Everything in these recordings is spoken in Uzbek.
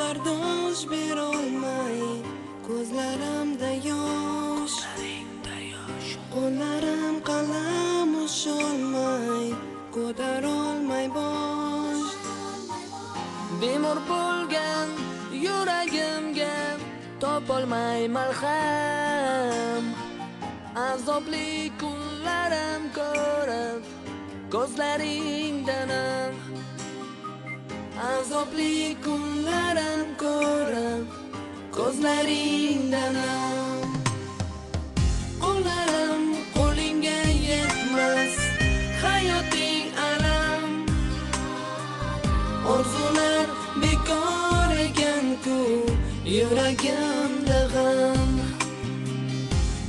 bardosh berolmay, ko'zlarimda yosh, qo'llarim qalam usholmay, ko'tarolmay bosh. Bemor bo'lgan yuragimga topolmay malham, azobli kunlarim ko'rib ko'zlaringdanam, azobli kunlarim ko'rib ko'zlaringdanam. Qo'llarim qo'lingga yetmas, hayoting alam, orzular bekor ekan-ku, yuragimda g'am.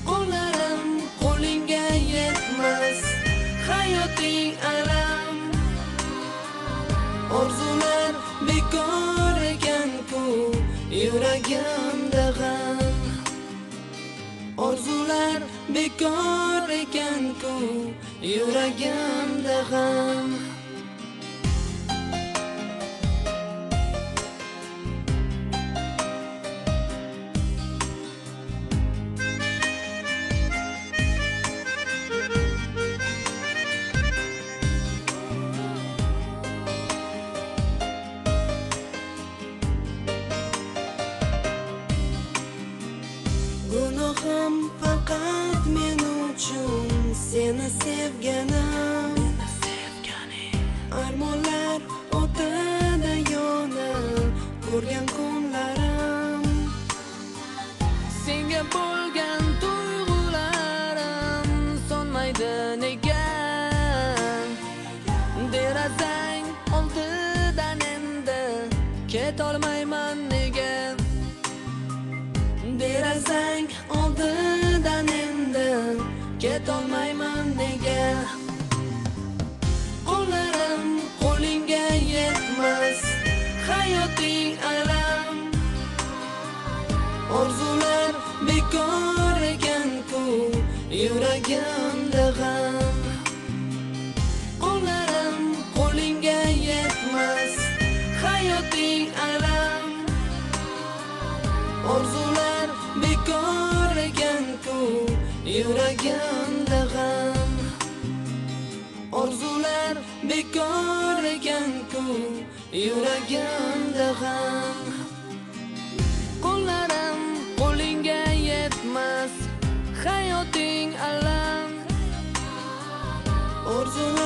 Qo'llarim qo'lingga yetmas, hayoting alam, orzular bekor ekan-ku, yuragimda g'am. Orzular bekor ekan-ku, yuragimda g'am. Gunohim faqat men uchun seni sevganim, armonlar o'tida yonib ko'rgan kunlarim. Senga bo'lgan tuyg'ularim sonmaydi nega, derazang oldidan endi ketolmayman nega, derazang oldidan endi ketolmayman nega. Qo'llarim qo'lingga yetmas, hayoting alam, orzular bekor ekan-ku, yuragimda g'am. Qo'llarim qo'lingga yetmas, hayoting alam, orzular bekor ekan-ku, yuragimda g'am. Orzular bekor ekan-ku, yuragimda g'am. Qo'llarim qo'lingga yetmas, hayoting alam, orzular